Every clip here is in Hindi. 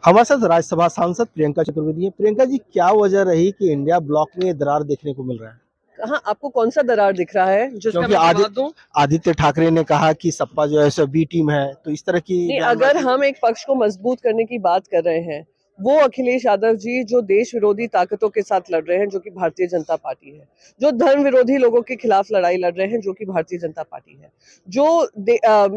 हमारे साथ राज्यसभा सांसद प्रियंका चतुर्वेदी है। प्रियंका जी, क्या वजह रही कि इंडिया ब्लॉक में ये दरार देखने को मिल रहा है? हाँ, आपको कौन सा दरार दिख रहा है जिसका क्योंकि मैं जवाब दूं? आदित्य ठाकरे ने कहा कि सपा जो है सो बी टीम है, तो इस तरह की नहीं, अगर बयानबाजी। हम एक पक्ष को मजबूत करने की बात कर रहे हैं, वो अखिलेश यादव जी जो देश विरोधी ताकतों के साथ लड़ रहे हैं, जो कि भारतीय जनता पार्टी है, जो धर्म विरोधी लोगों के खिलाफ लड़ाई लड़ रहे हैं, जो कि भारतीय जनता पार्टी है,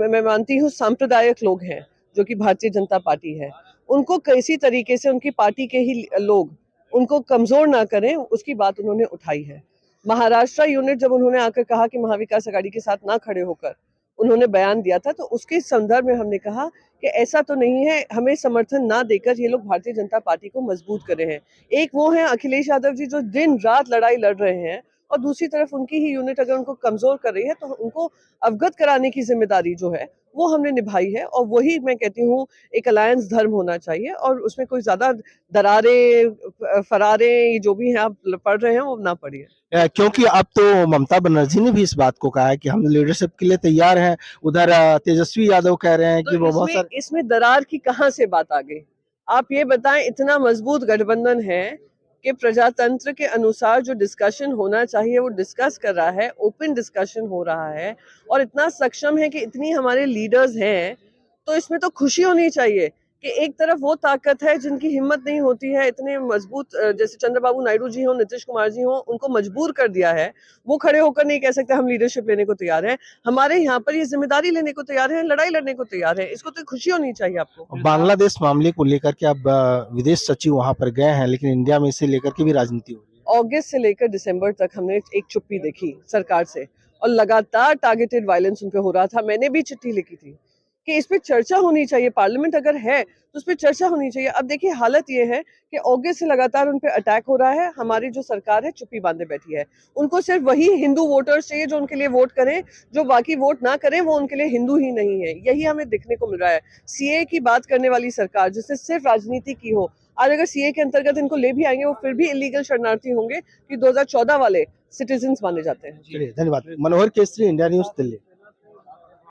मैं मानती हूँ सांप्रदायिक लोग हैं, जो कि भारतीय जनता पार्टी है, उनको किसी तरीके से उनकी पार्टी के ही लोग उनको कमजोर ना करें, उसकी बात उन्होंने उठाई है। महाराष्ट्र यूनिट जब उन्होंने आकर कहा कि महाविकास आघाड़ी के साथ ना खड़े होकर उन्होंने बयान दिया था, तो उसके संदर्भ में हमने कहा कि ऐसा तो नहीं है, हमें समर्थन ना देकर ये लोग भारतीय जनता पार्टी को मजबूत कर रहे हैं। एक वो है अखिलेश यादव जी जो दिन रात लड़ाई लड़ रहे हैं, और दूसरी तरफ उनकी ही यूनिट अगर उनको कमजोर कर रही है, तो उनको अवगत कराने की जिम्मेदारी जो है वो हमने निभाई है। और वही मैं कहती हूँ, एक अलायंस धर्म होना चाहिए, और उसमें कोई ज्यादा दरारें फरारे जो भी हैं आप पढ़ रहे हैं वो ना पढ़िए। क्योंकि अब तो ममता बनर्जी ने भी इस बात को कहा है कि हम लीडरशिप के लिए तैयार हैं। उधर तेजस्वी यादव कह रहे हैं तो कि वो बहुत इसमें सारे। इसमें दरार की कहां से बात आ गई? आप ये बताएं, इतना मजबूत गठबंधन है कि प्रजातंत्र के अनुसार जो डिस्कशन होना चाहिए वो डिस्कस कर रहा है, ओपन डिस्कशन हो रहा है, और इतना सक्षम है कि इतनी हमारे लीडर्स हैं, तो इसमें तो खुशी होनी चाहिए कि एक तरफ वो ताकत है जिनकी हिम्मत नहीं होती है इतने मजबूत, जैसे चंद्रबाबू नायडू जी हो, नीतीश कुमार जी हो, उनको मजबूर कर दिया है। वो खड़े होकर नहीं कह सकते हम लीडरशिप लेने को तैयार हैं, हमारे यहाँ पर ये जिम्मेदारी लेने को तैयार है, लड़ाई लड़ने को तैयार है। इसको तो खुशी होनी चाहिए आपको। बांग्लादेश मामले को लेकर के अब विदेश सचिव वहां पर गए हैं, लेकिन इंडिया में इसे लेकर के भी राजनीति हो रही है। अगस्त से लेकर दिसंबर तक हमने एक चुप्पी देखी सरकार से, और लगातार टारगेटेड वायलेंस उन पे हो रहा था। मैंने भी चिट्ठी लिखी थी कि इस पे चर्चा होनी चाहिए, पार्लियामेंट अगर है तो उस पर चर्चा होनी चाहिए। अब देखिए, हालत ये है कि अगस्त से लगातार उन पे अटैक हो रहा है, हमारी जो सरकार है चुप्पी बांधे बैठी है। उनको सिर्फ वही हिंदू वोटर्स चाहिए जो उनके लिए वोट करें, जो बाकी वोट ना करें वो उनके लिए हिंदू ही नहीं है। यही हमें देखने को मिल रहा है। सीए की बात करने वाली सरकार जिसने सिर्फ राजनीति की हो, आज अगर सीए के अंतर्गत इनको ले भी आएंगे, वो फिर भी इलीगल शरणार्थी होंगे, कि 2014 वाले सिटीजन माने जाते हैं। चलिए, धन्यवाद। मनोहर केसरी, इंडिया न्यूज, दिल्ली।